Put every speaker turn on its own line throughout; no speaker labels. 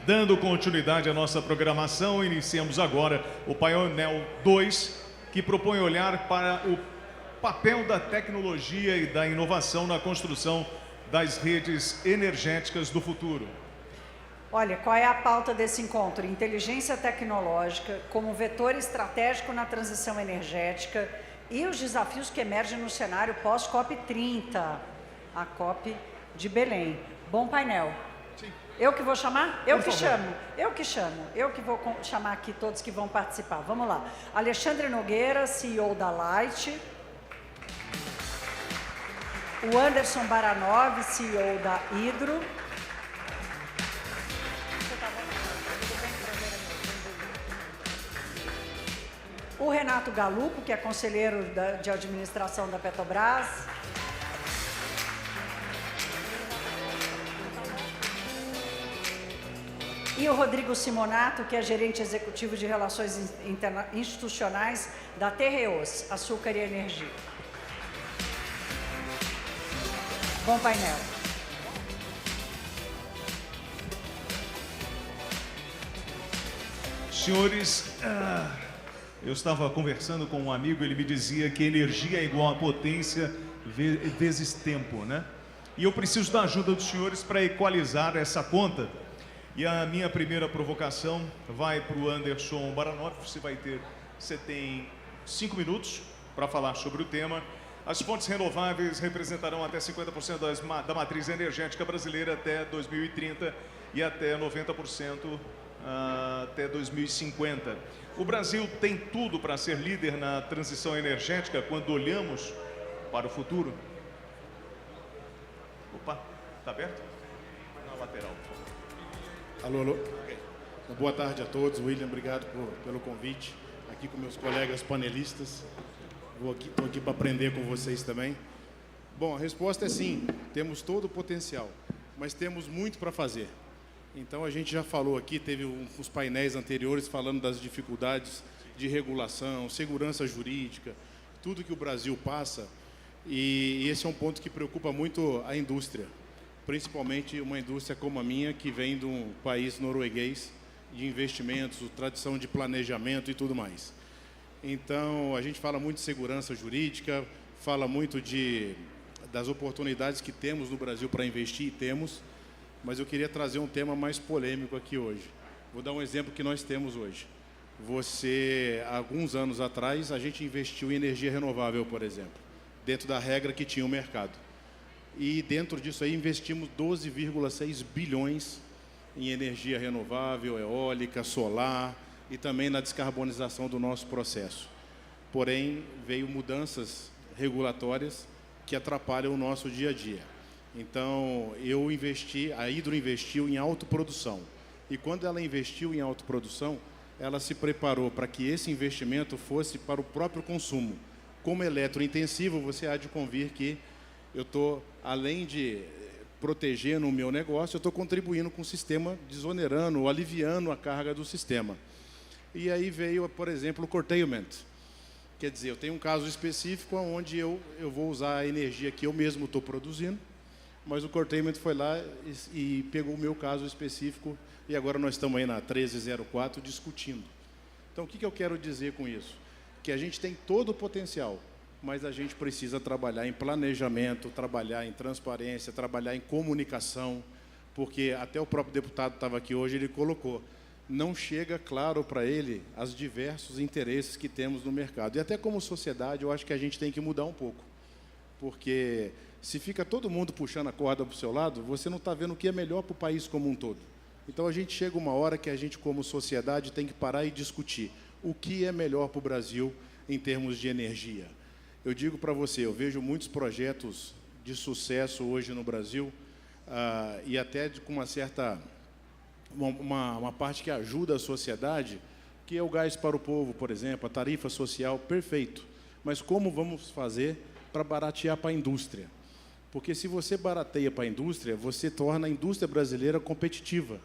Dando continuidade à nossa programação, iniciamos agora o painel 2, que propõe olhar para o papel da tecnologia e da inovação na construção das redes energéticas do futuro.
Olha, qual é a pauta desse encontro? Inteligência tecnológica como vetor estratégico na transição energética e os desafios que emergem no cenário pós-COP30, a COP de Belém. Bom painel.
Sim.
Eu que vou chamar? Eu que
favor.
chamo. Eu que vou chamar aqui todos que vão participar. Vamos lá. Alexandre Nogueira, CEO da Light. O Anderson Baranov, CEO da Hidro. O Renato Galupo, que é conselheiro de administração da Petrobras. E o Rodrigo Simonato, que é gerente executivo de relações institucionais da Terreos, Açúcar e Energia. Bom painel.
Senhores, eu estava conversando com um amigo, ele me dizia que energia é igual a potência vezes tempo, né? E eu preciso da ajuda dos senhores para equalizar essa conta. E a minha primeira provocação vai para o Anderson Baranov. Você tem 5 minutos para falar sobre o tema. As fontes renováveis representarão até 50% da matriz energética brasileira até 2030 e até 90% até 2050. O Brasil tem tudo para ser líder na transição energética quando olhamos para o futuro? Opa, está aberto? Na lateral.
Alô, alô. Boa tarde a todos. William, obrigado pelo convite. Aqui com meus colegas panelistas. Estou aqui para aprender com vocês também. Bom, a resposta é sim. Temos todo o potencial, mas temos muito para fazer. Então, a gente já falou aqui, teve uns painéis anteriores falando das dificuldades de regulação, segurança jurídica, tudo que o Brasil passa. E esse é um ponto que preocupa muito a indústria, principalmente uma indústria como a minha, que vem de um país norueguês, de investimentos, tradição de planejamento e tudo mais. Então, a gente fala muito de segurança jurídica, fala muito das oportunidades que temos no Brasil para investir, e temos, mas eu queria trazer um tema mais polêmico aqui hoje. Vou dar um exemplo que nós temos hoje. Há alguns anos atrás, a gente investiu em energia renovável, por exemplo, dentro da regra que tinha o mercado. E dentro disso aí investimos 12,6 bilhões em energia renovável, eólica, solar e também na descarbonização do nosso processo. Porém, veio mudanças regulatórias que atrapalham o nosso dia a dia. Então, a Hidro investiu em autoprodução. E quando ela investiu em autoprodução, ela se preparou para que esse investimento fosse para o próprio consumo. Como eletrointensivo, você há de convir que eu estou, além de proteger no meu negócio, eu estou contribuindo com o sistema, desonerando ou aliviando a carga do sistema. E aí veio, por exemplo, o curtailment. Quer dizer, eu tenho um caso específico onde eu vou usar a energia que eu mesmo estou produzindo, mas o curtailment foi lá e pegou o meu caso específico e agora nós estamos aí na 1304 discutindo. Então, o que eu quero dizer com isso? Que a gente tem todo o potencial, mas a gente precisa trabalhar em planejamento, trabalhar em transparência, trabalhar em comunicação, porque até o próprio deputado estava aqui hoje, ele colocou, não chega claro para ele os diversos interesses que temos no mercado. E até como sociedade, eu acho que a gente tem que mudar um pouco, porque se fica todo mundo puxando a corda para o seu lado, você não está vendo o que é melhor para o país como um todo. Então, a gente chega uma hora que a gente, como sociedade, tem que parar e discutir o que é melhor para o Brasil em termos de energia. Eu digo para você, eu vejo muitos projetos de sucesso hoje no Brasil e até com uma certa... Uma parte que ajuda a sociedade, que é o gás para o povo, por exemplo, a tarifa social, perfeito. Mas como vamos fazer para baratear para a indústria? Porque se você barateia para a indústria, você torna a indústria brasileira competitiva.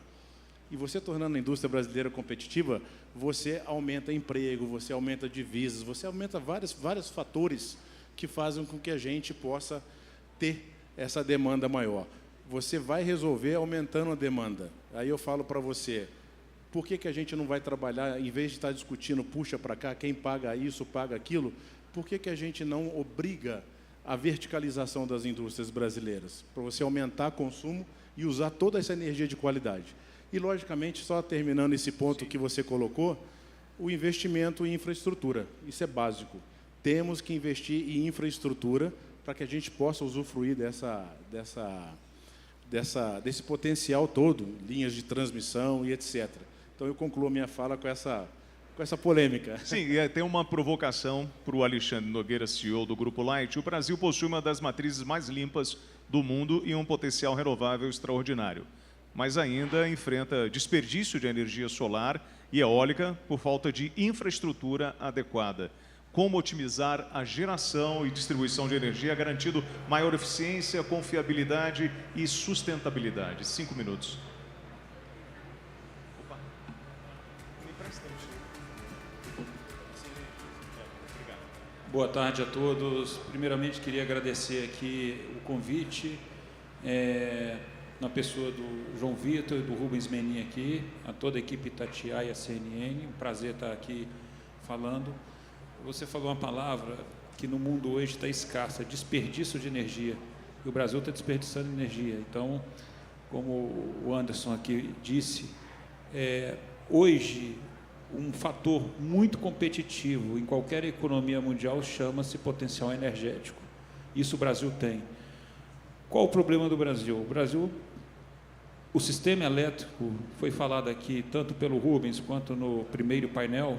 E você tornando a indústria brasileira competitiva, você aumenta emprego, você aumenta divisas, você aumenta vários fatores que fazem com que a gente possa ter essa demanda maior. você vai resolver aumentando a demanda. Aí eu falo para você, por que a gente não vai trabalhar, em vez de estar discutindo, puxa para cá, quem paga isso, paga aquilo, por que a gente não obriga a verticalização das indústrias brasileiras? Para você aumentar o consumo e usar toda essa energia de qualidade. E, logicamente, só terminando esse ponto que você colocou, o investimento em infraestrutura. Isso é básico. Temos que investir em infraestrutura para que a gente possa usufruir desse potencial todo, linhas de transmissão e etc. Então, eu concluo minha fala com essa polêmica.
Sim, tem uma provocação para o Alexandre Nogueira, CEO do Grupo Light. O Brasil possui uma das matrizes mais limpas do mundo e um potencial renovável extraordinário, mas ainda enfrenta desperdício de energia solar e eólica por falta de infraestrutura adequada. Como otimizar a geração e distribuição de energia, garantindo maior eficiência, confiabilidade e sustentabilidade? 5 minutos.
Boa tarde a todos. Primeiramente, queria agradecer aqui o convite, na pessoa do João Vitor e do Rubens Menin aqui, a toda a equipe Itatiaia CNN. Um prazer estar aqui falando. Você falou uma palavra que no mundo hoje está escassa, desperdício de energia. E o Brasil está desperdiçando energia. Então, como o Anderson aqui disse, hoje um fator muito competitivo em qualquer economia mundial chama-se potencial energético. Isso o Brasil tem. Qual o problema do Brasil? O Brasil, o sistema elétrico, foi falado aqui tanto pelo Rubens quanto no primeiro painel,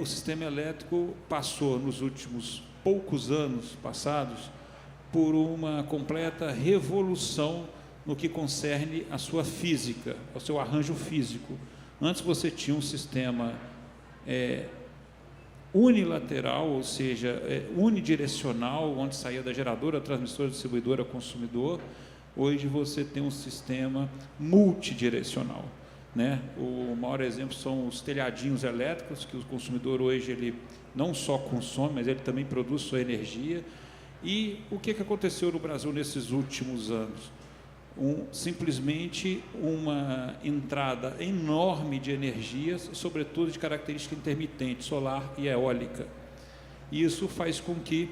o sistema elétrico passou nos últimos poucos anos passados por uma completa revolução no que concerne a sua física, ao seu arranjo físico. Antes você tinha um sistema unilateral, ou seja, unidirecional, onde saía da geradora, transmissora, distribuidora, consumidor. Hoje você tem um sistema multidirecional, né? O maior exemplo são os telhadinhos elétricos, que o consumidor hoje ele não só consome, mas ele também produz sua energia. E o que aconteceu no Brasil nesses últimos anos? Simplesmente uma entrada enorme de energias, sobretudo de característica intermitente, solar e eólica. E isso faz com que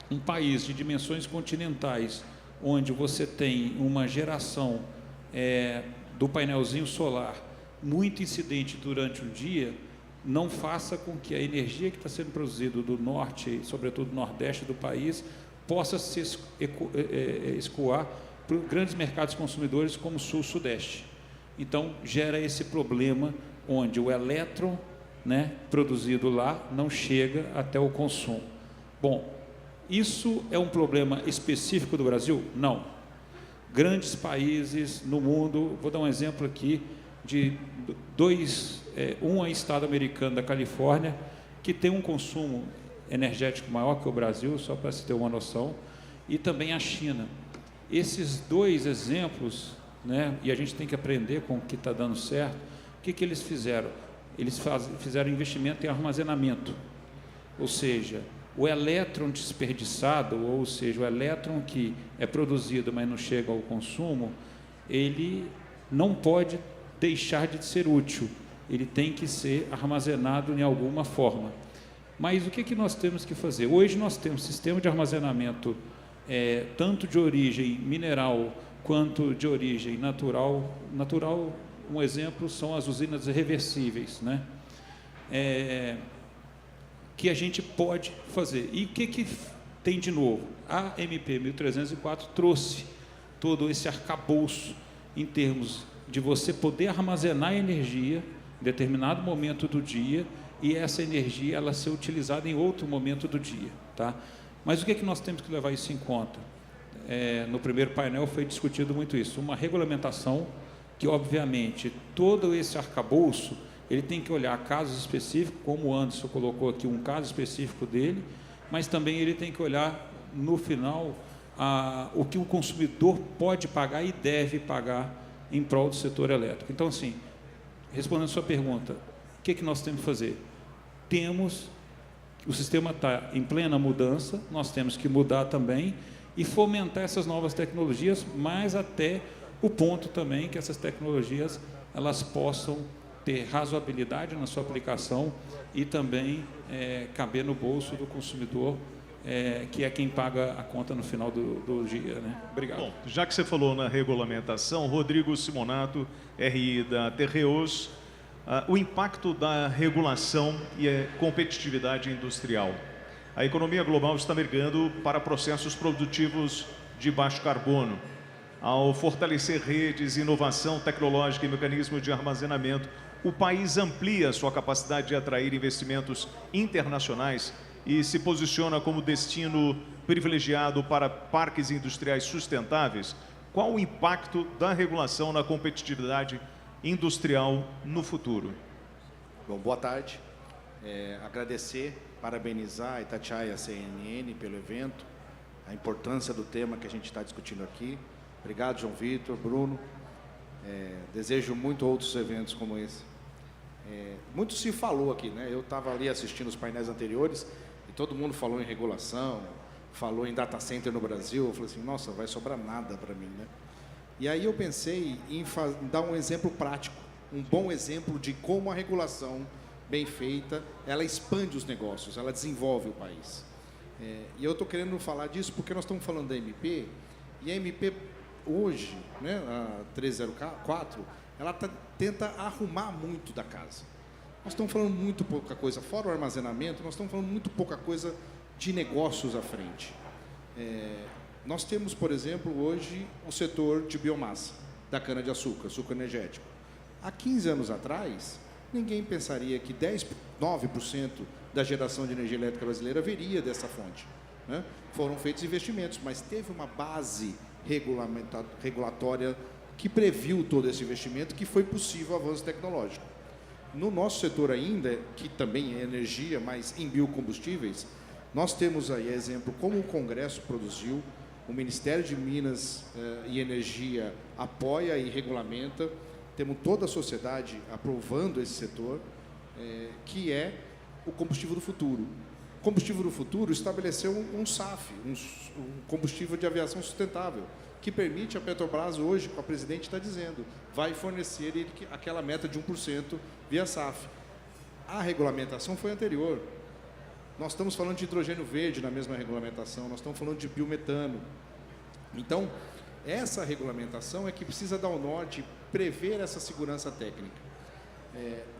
um país de dimensões continentais, onde você tem uma geração do painelzinho solar muito incidente durante o dia, não faça com que a energia que está sendo produzida do norte, sobretudo do nordeste do país, possa se escoar para grandes mercados consumidores como o sul-sudeste. Então, gera esse problema onde o elétron, né, produzido lá não chega até o consumo. Bom, isso é um problema específico do Brasil? Não. Grandes países no mundo, vou dar um exemplo aqui de um estado americano da Califórnia, que tem um consumo energético maior que o Brasil, só para se ter uma noção, e também a China. Esses dois exemplos, né, e a gente tem que aprender com o que está dando certo. O que eles fizeram? Eles fizeram investimento em armazenamento, ou seja, o elétron desperdiçado, ou seja, o elétron que é produzido, mas não chega ao consumo, ele não pode deixar de ser útil, ele tem que ser armazenado em alguma forma. Mas o que nós temos que fazer? Hoje nós temos sistema de armazenamento tanto de origem mineral quanto de origem natural. Natural, um exemplo, são as usinas reversíveis, né? Que a gente pode fazer. E o que tem de novo? A MP 1304 trouxe todo esse arcabouço em termos de você poder armazenar energia em determinado momento do dia e essa energia ela ser utilizada em outro momento do dia, tá? Mas o que nós temos que levar isso em conta? No primeiro painel foi discutido muito isso, uma regulamentação que, obviamente, todo esse arcabouço, ele tem que olhar casos específicos, como o Anderson colocou aqui um caso específico dele, mas também ele tem que olhar, no final, o que o consumidor pode pagar e deve pagar em prol do setor elétrico. Então, assim, respondendo a sua pergunta, o que nós temos que fazer? O sistema está em plena mudança, nós temos que mudar também, e fomentar essas novas tecnologias, mas até o ponto também que essas tecnologias elas possam ter razoabilidade na sua aplicação e também caber no bolso do consumidor, que é quem paga a conta no final do dia, né? Obrigado.
Bom, já que você falou na regulamentação, Rodrigo Simonato, RI da Terreos, o impacto da regulação e a competitividade industrial. A economia global está migrando para processos produtivos de baixo carbono. Ao fortalecer redes, inovação tecnológica e mecanismos de armazenamento, o país amplia sua capacidade de atrair investimentos internacionais e se posiciona como destino privilegiado para parques industriais sustentáveis. Qual o impacto da regulação na competitividade industrial no futuro?
Bom, boa tarde. Agradecer, parabenizar a Itatiaia e a CNN pelo evento, a importância do tema que a gente está discutindo aqui. Obrigado, João Vitor, Bruno. Desejo muito outros eventos como esse. Muito se falou aqui, né? Eu estava ali assistindo os painéis anteriores e todo mundo falou em regulação, falou em data center no Brasil. Eu falei assim, nossa, vai sobrar nada para mim, né? E aí eu pensei em dar um exemplo prático, um bom exemplo de como a regulação bem feita, ela expande os negócios, ela desenvolve o país. E eu estou querendo falar disso porque nós estamos falando da MP, e a MP hoje, né, a 1304, ela tenta arrumar muito da casa. Nós estamos falando muito pouca coisa, fora o armazenamento, nós estamos falando muito pouca coisa de negócios à frente. Nós temos, por exemplo, hoje o setor de biomassa, da cana-de-açúcar, suco energético. Há 15 anos atrás, ninguém pensaria que 9% da geração de energia elétrica brasileira viria dessa fonte, né? Foram feitos investimentos, mas teve uma base regulatória que previu todo esse investimento, que foi possível o avanço tecnológico. No nosso setor ainda, que também é energia, mas em biocombustíveis, nós temos aí exemplo como o Congresso produziu, o Ministério de Minas e Energia apoia e regulamenta, temos toda a sociedade aprovando esse setor, que é o combustível do futuro. O combustível do futuro estabeleceu um SAF, um combustível de aviação sustentável, que permite a Petrobras hoje, como a presidente está dizendo, vai fornecer aquela meta de 1% via SAF. A regulamentação foi anterior. Nós estamos falando de hidrogênio verde na mesma regulamentação, nós estamos falando de biometano. Então, essa regulamentação é que precisa dar o norte, prever essa segurança técnica.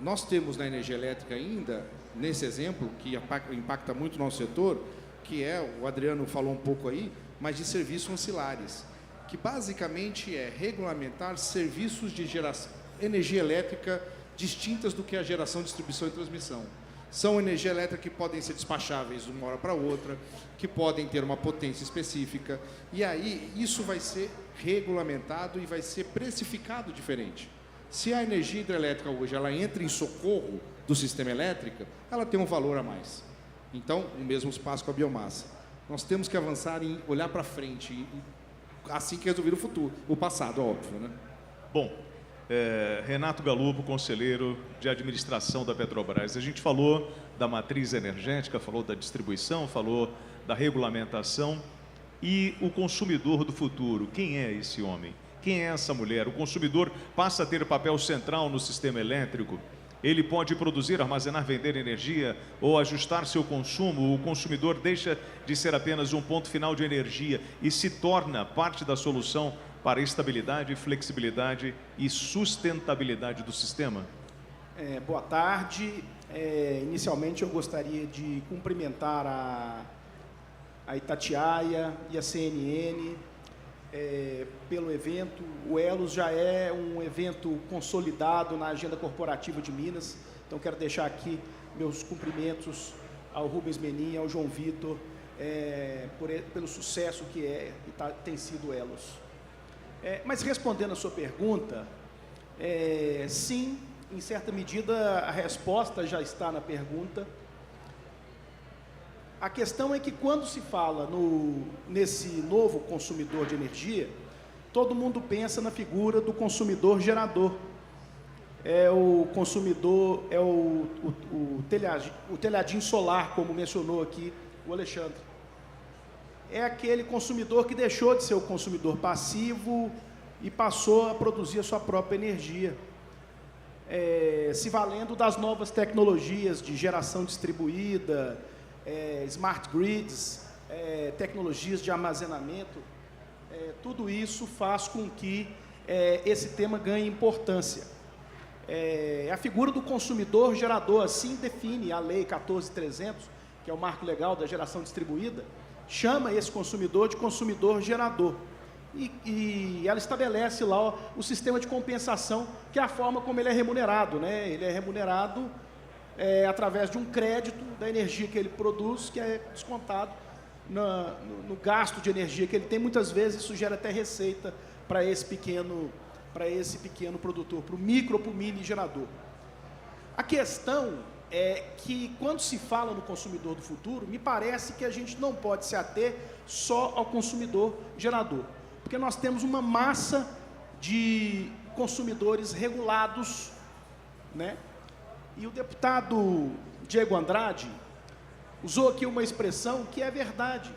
Nós temos na energia elétrica ainda, nesse exemplo, que impacta muito o nosso setor, que o Adriano falou um pouco aí, mas de serviços ancilares, que basicamente é regulamentar serviços de geração, energia elétrica distintas do que a geração, distribuição e transmissão. São energia elétrica que podem ser despacháveis de uma hora para outra, que podem ter uma potência específica, e aí isso vai ser regulamentado e vai ser precificado diferente. Se a energia hidrelétrica hoje ela entra em socorro do sistema elétrico, ela tem um valor a mais. Então, o mesmo espaço com a biomassa. Nós temos que avançar em olhar para frente, assim que resolver o futuro, o passado, óbvio, né?
Bom, Renato Galupo, conselheiro de administração da Petrobras. A gente falou da matriz energética, falou da distribuição, falou da regulamentação e o consumidor do futuro. Quem é esse homem? Quem é essa mulher? O consumidor passa a ter papel central no sistema elétrico. Ele pode produzir, armazenar, vender energia ou ajustar seu consumo. O consumidor deixa de ser apenas um ponto final de energia e se torna parte da solução para a estabilidade, flexibilidade e sustentabilidade do sistema?
Boa tarde. Inicialmente eu gostaria de cumprimentar a Itatiaia e a CNN pelo evento. O Elos já é um evento consolidado na agenda corporativa de Minas, então quero deixar aqui meus cumprimentos ao Rubens Menin, ao João Vitor, pelo sucesso que tem sido o Elos. Mas respondendo a sua pergunta, sim, em certa medida a resposta já está na pergunta. A questão é que quando se fala nesse novo consumidor de energia, todo mundo pensa na figura do consumidor gerador. O consumidor, o telhadinho solar, como mencionou aqui o Alexandre. é aquele consumidor que deixou de ser o consumidor passivo e passou a produzir a sua própria energia, se valendo das novas tecnologias de geração distribuída, smart grids, tecnologias de armazenamento. Tudo isso faz com que esse tema ganhe importância. A figura do consumidor gerador, assim define a Lei 14.300, que é o marco legal da geração distribuída, chama esse consumidor de consumidor gerador. E ela estabelece lá o sistema de compensação, que é a forma como ele é remunerado, né? Ele é remunerado através de um crédito da energia que ele produz, que é descontado no gasto de energia que ele tem. Muitas vezes isso gera até receita para esse pequeno produtor, para o micro ou para o mini gerador. A questão é que, quando se fala no consumidor do futuro, me parece que a gente não pode se ater só ao consumidor gerador, porque nós temos uma massa de consumidores regulados, né? E o deputado Diego Andrade usou aqui uma expressão que é verdade.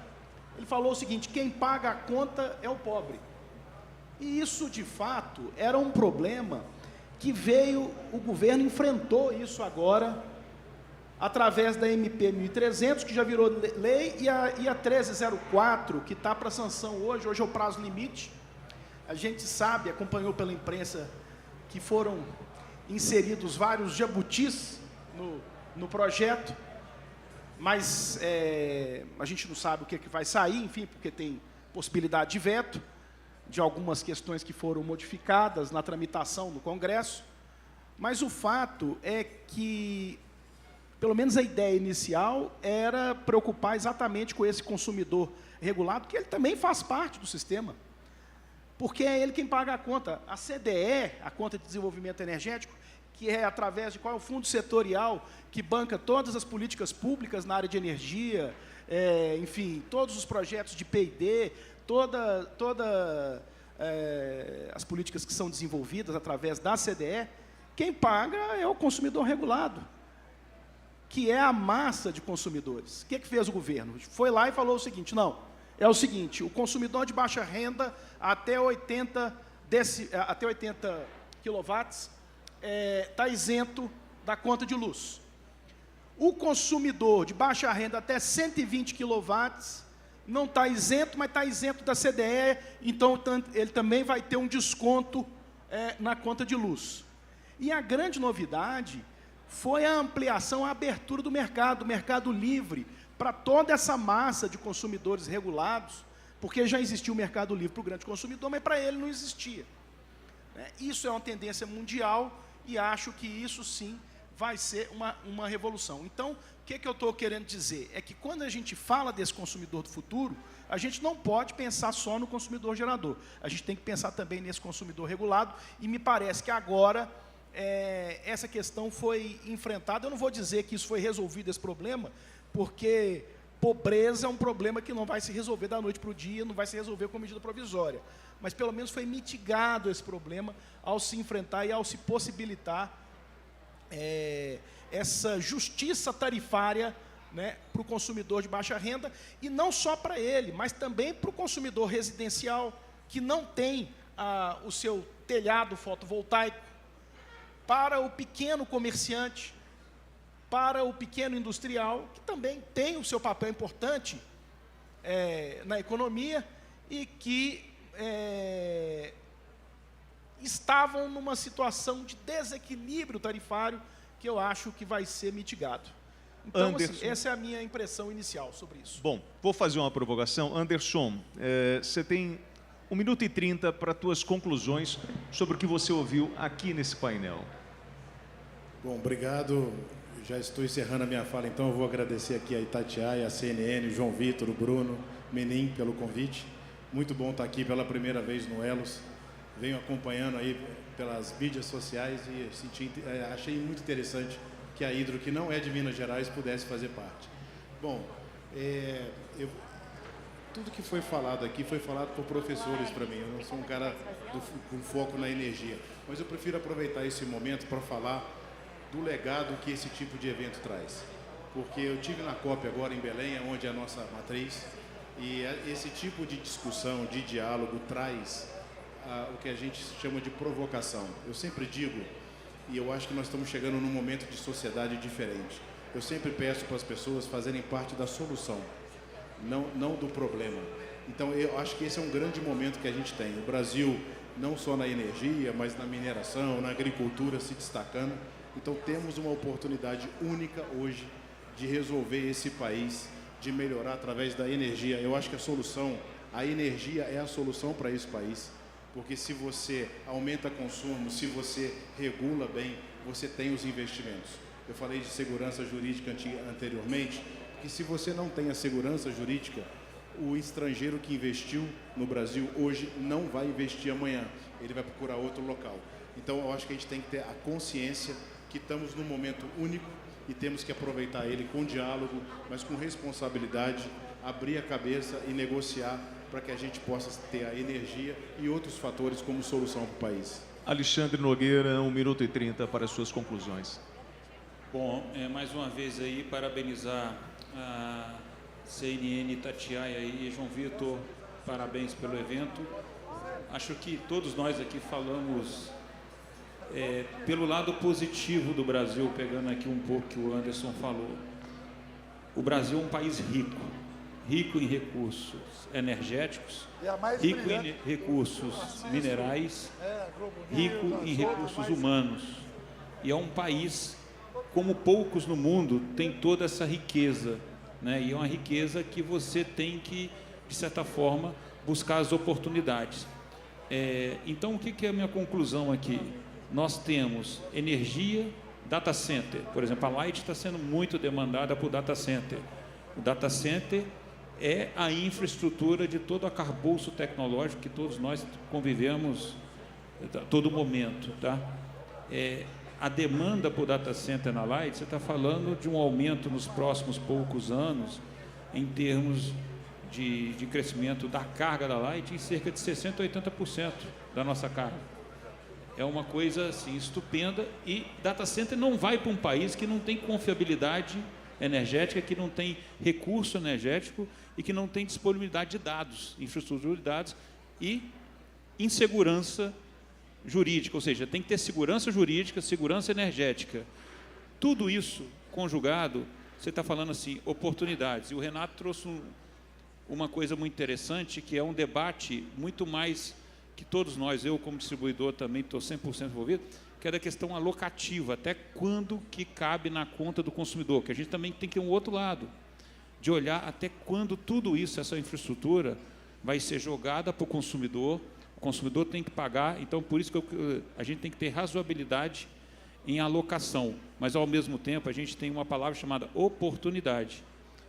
Ele falou o seguinte: quem paga a conta é o pobre. E isso, de fato, era um problema que o governo enfrentou isso agora, através da MP 1300, que já virou lei, e a 1304, que está para sanção hoje é o prazo limite. A gente sabe, acompanhou pela imprensa, que foram inseridos vários jabutis no projeto, mas a gente não sabe o que vai sair, enfim, porque tem possibilidade de veto de algumas questões que foram modificadas na tramitação no Congresso. Mas o fato é que, pelo menos a ideia inicial, era preocupar exatamente com esse consumidor regulado, que ele também faz parte do sistema, porque é ele quem paga a conta. A CDE, a Conta de Desenvolvimento Energético, que é através de qual é o fundo setorial que banca todas as políticas públicas na área de energia, enfim, todos os projetos de P&D, as políticas que são desenvolvidas através da CDE, quem paga é o consumidor regulado, que é a massa de consumidores. O que fez o governo? Foi lá e falou o seguinte: não, é o seguinte, o consumidor de baixa renda até 80 quilowatts está isento da conta de luz. O consumidor de baixa renda até 120 quilowatts não está isento, mas está isento da CDE, então ele também vai ter um desconto na conta de luz. E a grande novidade foi a ampliação, a abertura do mercado livre, para toda essa massa de consumidores regulados, porque já existia o mercado livre para o grande consumidor, mas para ele não existia. Isso é uma tendência mundial e acho que isso sim vai ser uma revolução. Então, o que eu estou querendo dizer? É que quando a gente fala desse consumidor do futuro, a gente não pode pensar só no consumidor gerador. A gente tem que pensar também nesse consumidor regulado, e me parece que agora essa questão foi enfrentada. Eu não vou dizer que isso foi resolvido, esse problema, porque pobreza é um problema que não vai se resolver da noite para o dia, não vai se resolver com medida provisória. Mas pelo menos foi mitigado esse problema ao se enfrentar e ao se possibilitar essa justiça tarifária, né, para o consumidor de baixa renda, e não só para ele, mas também para o consumidor residencial, que não tem o seu telhado fotovoltaico, para o pequeno comerciante, para o pequeno industrial, que também tem o seu papel importante na economia e que estavam numa situação de desequilíbrio tarifário que eu acho que vai ser mitigado. Então, assim, essa é a minha impressão inicial sobre isso.
Bom, vou fazer uma provocação. Anderson, você tem 1 minuto e 30 para tuas conclusões sobre o que você ouviu aqui nesse painel.
Bom, obrigado. Já estou encerrando a minha fala, então eu vou agradecer aqui a Itatiaia, a CNN, o João Vitor, o Bruno, Menin, pelo convite. Muito bom estar aqui pela primeira vez no Elos. Venho acompanhando aí pelas mídias sociais e achei muito interessante que a Hidro, que não é de Minas Gerais, pudesse fazer parte. Bom, tudo que foi falado aqui foi falado por professores para mim. Eu não sou um cara com foco na energia, mas eu prefiro aproveitar esse momento para falar do legado que esse tipo de evento traz. Porque eu tive na COP agora em Belém, onde é a nossa matriz, E esse tipo de discussão, de diálogo, traz o que a gente chama de provocação. Eu sempre digo, e eu acho que nós estamos chegando num momento de sociedade diferente. Eu sempre peço para as pessoas fazerem parte da solução, não do problema. Então, eu acho que esse é um grande momento que a gente tem. O Brasil, não só na energia, mas na mineração, na agricultura, se destacando. Então, temos uma oportunidade única hoje de resolver esse país, de melhorar através da energia. Eu acho que a energia é a solução para esse país. Porque se você aumenta consumo, se você regula bem, você tem os investimentos. Eu falei de segurança jurídica anteriormente, que se você não tem a segurança jurídica, o estrangeiro que investiu no Brasil hoje não vai investir amanhã, ele vai procurar outro local. Então eu acho que a gente tem que ter a consciência que estamos num momento único e temos que aproveitar ele com diálogo, mas com responsabilidade, abrir a cabeça e negociar para que a gente possa ter a energia e outros fatores como solução para o país.
Alexandre Nogueira, 1 minuto e 30 para as suas conclusões.
Bom, mais uma vez aí, parabenizar a CNN, Itatiaia e João Vitor, parabéns pelo evento. Acho que todos nós aqui falamos pelo lado positivo do Brasil, pegando aqui um pouco que o Anderson falou. O Brasil é um país rico em recursos energéticos, rico em recursos minerais, rico em recursos humanos. E é um país, como poucos no mundo, tem toda essa riqueza, né? E é uma riqueza que você tem que, de certa forma, buscar as oportunidades. Então, o que é a minha conclusão aqui? Nós temos energia, data center. Por exemplo, a Light está sendo muito demandada por data center. O data center é a infraestrutura de todo o arcabouço tecnológico que todos nós convivemos a todo momento, tá? A demanda por data center na Light, você está falando de um aumento nos próximos poucos anos, em termos de crescimento da carga da Light, em cerca de 60% a 80% da nossa carga. É uma coisa assim estupenda, e data center não vai para um país que não tem confiabilidade energética, que não tem recurso energético e que não tem disponibilidade de dados, infraestrutura de dados e insegurança jurídica, ou seja, tem que ter segurança jurídica, segurança energética. Tudo isso conjugado, você está falando assim, oportunidades. E o Renato trouxe uma coisa muito interessante, que é um debate muito mais que todos nós, eu como distribuidor também estou 100% envolvido, que é da questão alocativa, até quando que cabe na conta do consumidor, que a gente também tem que ir um outro lado, de olhar até quando tudo isso, essa infraestrutura, vai ser jogada para o consumidor tem que pagar, então por isso que a gente tem que ter razoabilidade em alocação, mas ao mesmo tempo a gente tem uma palavra chamada oportunidade.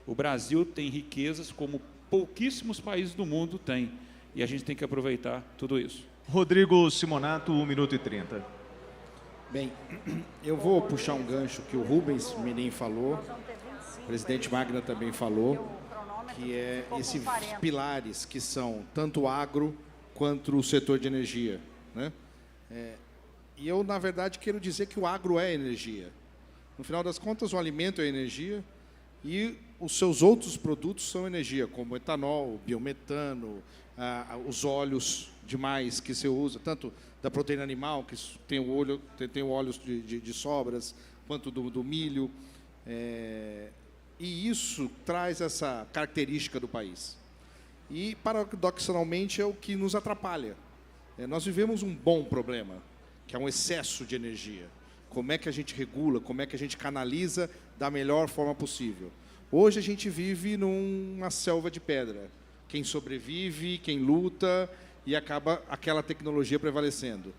O Brasil tem riquezas como pouquíssimos países do mundo têm, e a gente tem que aproveitar tudo isso.
Rodrigo Simonato, 1 minuto e 30.
Bem, eu vou puxar um gancho que o Rubens Menin falou, o presidente Magna também falou, que é esses pilares que são tanto o agro quanto o setor de energia, né? E eu, na verdade, quero dizer que o agro é energia. No final das contas, o alimento é energia e os seus outros produtos são energia, como etanol, biometano, os óleos demais que você usa, tanto da proteína animal, que tem o óleo de sobras, quanto do milho. E isso traz essa característica do país. E, paradoxalmente, é o que nos atrapalha. Nós vivemos um bom problema, que é um excesso de energia. Como é que a gente regula, como é que a gente canaliza da melhor forma possível. Hoje a gente vive numa selva de pedra. Quem sobrevive, quem luta, e acaba aquela tecnologia prevalecendo.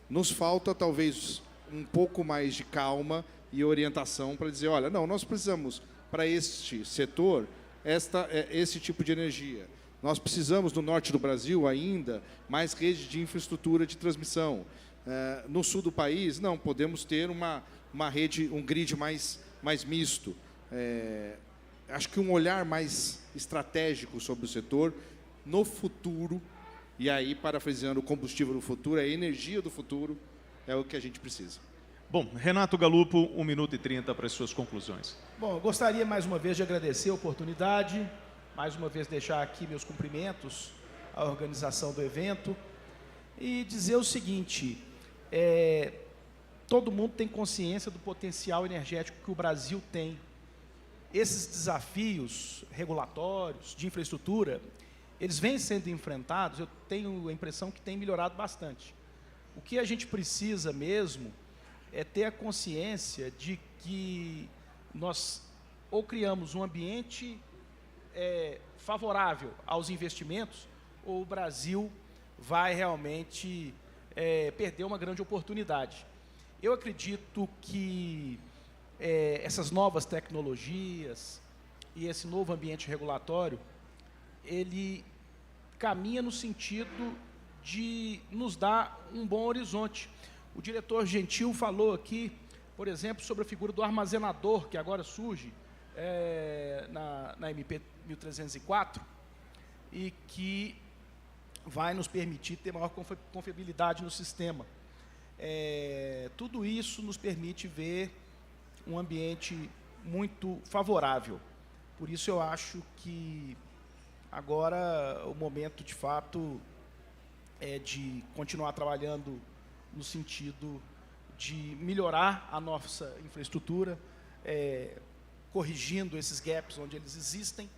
Nos falta, talvez, um pouco mais de calma e orientação para dizer, olha, não, nós precisamos, para este setor, esse tipo de energia. Nós precisamos, no norte do Brasil, ainda, mais rede de infraestrutura de transmissão. No sul do país, não, podemos ter uma rede, um grid mais misto. Acho que um olhar mais estratégico sobre o setor, no futuro, e aí, parafraseando o combustível do futuro, a energia do futuro, é o que a gente precisa.
Bom, Renato Galupo, 1 minuto e 30 para as suas conclusões.
Bom, eu gostaria mais uma vez de agradecer a oportunidade, mais uma vez deixar aqui meus cumprimentos à organização do evento e dizer o seguinte, todo mundo tem consciência do potencial energético que o Brasil tem. Esses desafios regulatórios, de infraestrutura, eles vêm sendo enfrentados, eu tenho a impressão que tem melhorado bastante. O que a gente precisa mesmo é ter a consciência de que nós ou criamos um ambiente favorável aos investimentos, ou o Brasil vai realmente perder uma grande oportunidade. Eu acredito que essas novas tecnologias e esse novo ambiente regulatório, ele caminha no sentido de nos dar um bom horizonte. O diretor Gentil falou aqui, por exemplo, sobre a figura do armazenador, que agora surge na MP 1304, e que vai nos permitir ter maior confiabilidade no sistema. Tudo isso nos permite ver um ambiente muito favorável. Por isso eu acho que agora o momento, de fato, é de continuar trabalhando no sentido de melhorar a nossa infraestrutura, corrigindo esses gaps onde eles existem,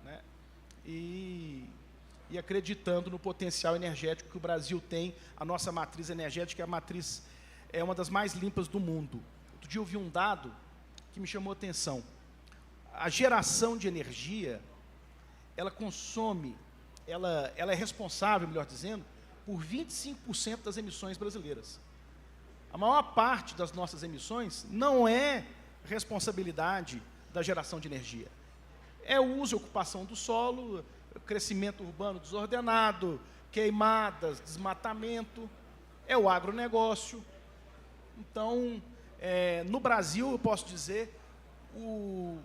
né? E acreditando no potencial energético que o Brasil tem. A nossa matriz energética é uma das mais limpas do mundo. Outro dia eu vi um dado que me chamou a atenção. A geração de energia, ela consome, ela é responsável, melhor dizendo, por 25% das emissões brasileiras. A maior parte das nossas emissões não é responsabilidade da geração de energia. É o uso e ocupação do solo, crescimento urbano desordenado, queimadas, desmatamento, é o agronegócio. Então, no Brasil, eu posso dizer, o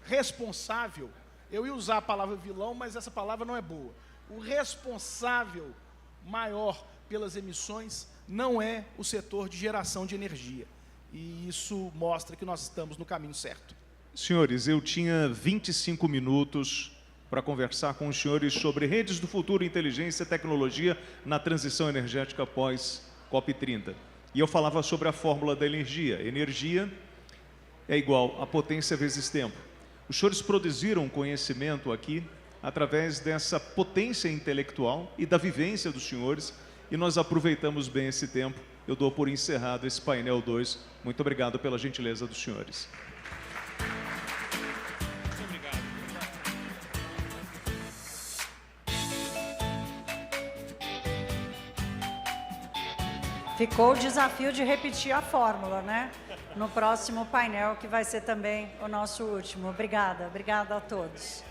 responsável, eu ia usar a palavra vilão, mas essa palavra não é boa. O responsável maior pelas emissões não é o setor de geração de energia. E isso mostra que nós estamos no caminho certo.
Senhores, eu tinha 25 minutos para conversar com os senhores sobre redes do futuro, inteligência e tecnologia na transição energética após COP30. E eu falava sobre a fórmula da energia. Energia é igual a potência vezes tempo. Os senhores produziram conhecimento aqui através dessa potência intelectual e da vivência dos senhores, e nós aproveitamos bem esse tempo. Eu dou por encerrado esse painel 2. Muito obrigado pela gentileza dos senhores.
Muito obrigado.
Ficou o desafio de repetir a fórmula, né? No próximo painel, que vai ser também o nosso último. Obrigada a todos.